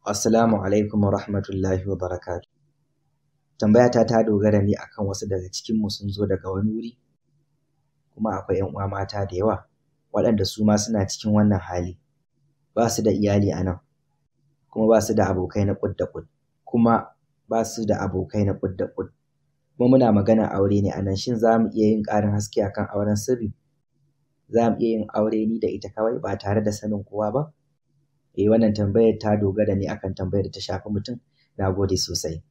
Assalamu alaikum wa rahmatullahi wa barakatuh. Tambayata ta dogara ne akan wasu daga cikinmu sun zo daga wani wuri, kuma akwai 'yan uwa mata da yawa waɗanda su ma suna cikin wannan hali. Ba su da iyali a nan, kuma ba su da abokai na ƙud da ƙud, kuma muna magana aure ne a nan. Shin za mu iya yin ƙarin haske akan auren sirri? Za mu iya yin aure ni da ita kawai ba tare da sanin kowa ba? Wannan tambayar ta dogara ne akan tambayar da ta shafi mutum. Na gode sosai.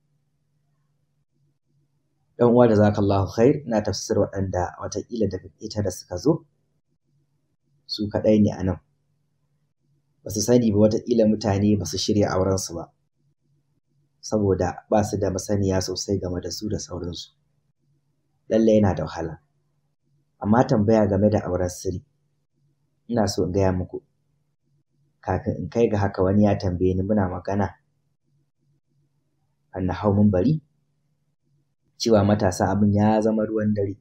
Ɗan uwa jazakallahu khair. Na tafsir waɗanda watakila daga ita da suka zo su kaɗai ne a nan, ba su sani ba watakila mutane ba su shirya aurensu ba, saboda ba su da masaniya sosai game da su da sauransu. Lallai yana da wahala. Amma tambaya game da auren sirri, ina so in gaya muku, kafin in kai ga haka wani ya tambaye ni, muna magana an na hau minbari cewa matasa abin ya zama ruwan dare,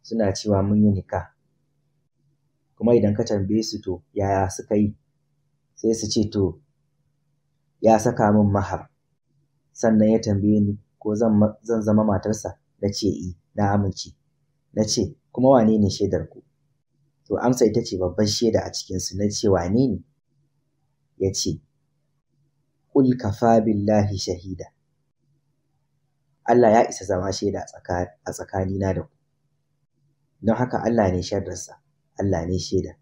suna cewa mun yi nikah, kuma idan ka tambaye su to yaya suka yi, sai su ce to ya saka min mahar, sannan ya tambaye ni ko zan zama matarsa. Na ce na amince. Na ce kuma wane ne shaidar ku? To amsa ita ce babban shaida a cikinsu. Na ce wane ne? Ya ce ƙul kafa billahi shahida, Allah ya isa zama shaida a tsakanina da ku, don haka Allah ne shaidarsa, Allah ne shaida.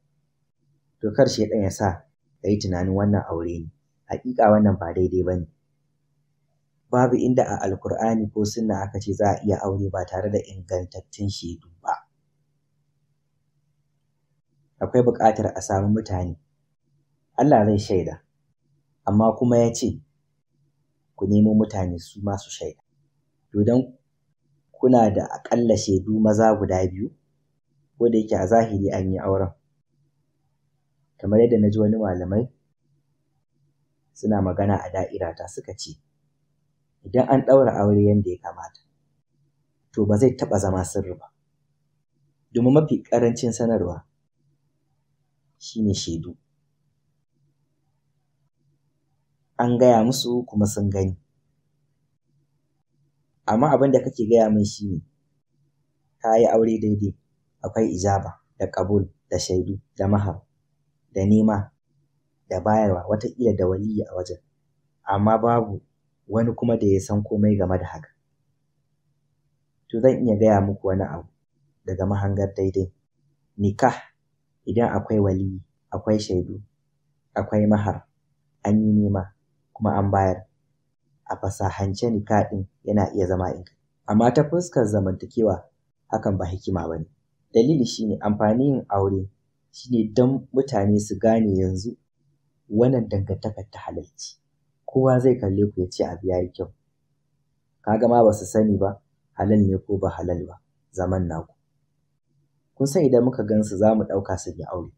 To kar shaidan ya sa ka yi tunanin wannan aure ne. Hakika wannan ba daidai ba ne. Babu inda a Alkur'ani ko sunna aka ce za a iya aure ba tare da ingantattun shaidu ba. Akwai buƙatar a samu mutane. Allah zai shaida, amma kuma ya ce ku nemo mutane su masu shaida. To don kuna da aƙalla shaidu maza guda biyu, ko da yake a zahiri an yi auren, kamar yadda na ji wani malamai suna magana a da'irata suka ce idan an ɗaura aure yadda ya kamata to ba zai taɓa zama sirri ba, domin mafi ƙarancin sanarwa shine shaidu. An gaya musu kuma sun gani. Amma abin da kake gaya min shine ka yi aure daidai, akwai ijaba da ƙabul da shaidu da mahar da nema da bayarwa, wataƙila da waliyi a wajen, amma babu wani kuma da ya san komai game da haka. To zan iya gaya muku wani abu daga mahangar daidai. Nikah idan akwai waliyi, akwai shaidu, akwai mahar, an yi nema kuma an bayar, a fasahance nikah ɗin yana iya zama ingantacce. Amma ta fuskar zamantakewa hakan ba hikima ba ne. Dalili shine amfanin yin aure shine don mutane su gane yanzu wannan dangantakar ta halalci. Kowa zai kalle ku ya ce abu ya yi kyau. Kaga ma ba su sani ba halal ne ko ba halal ba zaman naku. Kun san idan muka gansu za mu ɗauka sun yi aure,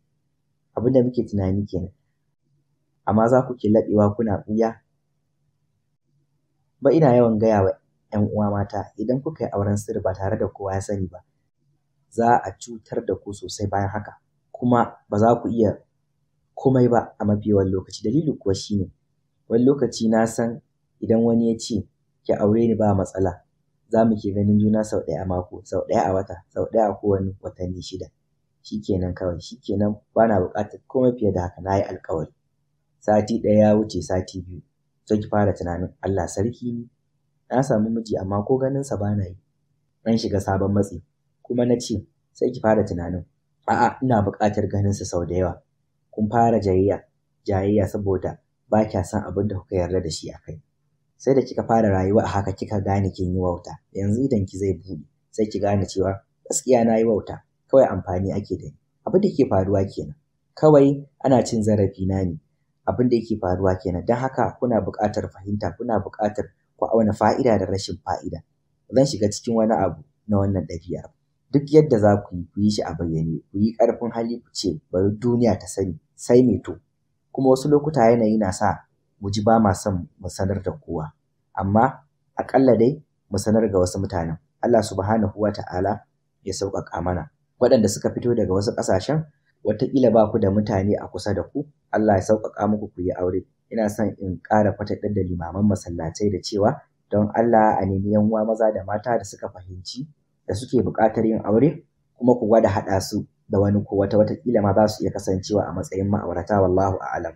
abin da muke tunani kenan. Amma za ku ke laɓewa kuna ɓuya. Ba ina yawan gaya wa 'yan uwa mata, idan kuka yi auren sirri ba tare da kowa ya sani ba, za a cutar da ku sosai bayan haka, kuma ba za ku iya komai ba a mafi yawan lokaci. Dalili kuwa shine wani lokaci na san idan wani ya ce ki aure ni ba matsala, za mu ke ganin juna sau ɗaya a mako, sau ɗaya a wata, sau ɗaya a kowane watanni 6. Shikenan kawai, shikenan ba na buƙatar komai fiye da haka. Na yi alƙawari. Sati ɗaya ya wuce, sati 2 sai ki fara tunanin Allah sarki ne, na samu miji amma ko ganinsa ba na yi, an shiga sabon matsi. Kuma na ce sai ki fara tunanin a'a ina buƙatar ganinsa sau da yawa. Kun fara jayayya saboda ba kya san abin da kuka yarda da shi a kai. Sai da kika fara rayuwa a haka kika gane kin yi wauta. Yanzu idan ki zai buɗe sai ki gane cewa gaskiya na yi wauta, kawai amfani ake da ni. Abin da ke faruwa kenan, kawai ana cin zarafi na ne. Abin da yake faruwa kenan. Don haka kuna buƙatar fahimta, kuna buƙatar ku auna fa'ida da rashin fa'ida. Zan shiga cikin wani abu na wannan ɗabi'ar. Duk yadda za ku yi shi a bayyane, ku yi ƙarfin hali ku ce bari duniya ta sani, sai me to. Kuma wasu lokuta yanayi na sa mu ji ba ma son mu sanar da kowa, amma aƙalla dai mu sanar ga wasu mutanen. Allah subhanahu wa ta'ala ya sauƙaƙa mana. Waɗanda suka fito daga wasu ƙasashen, wataƙila ba ku da mutane a kusa da ku, Allah ya sauƙaƙa muku ku yi aure. ina son in ƙara kwataɗar da limaman masallatai da cewa don Allah a nemi yan uwa maza da mata da suka fahimci da suke buƙatar yin aure kuma ku gwada haɗa su da wani ko wata watakila ma za su iya kasancewa a matsayin ma'aurata wallahu a'lam.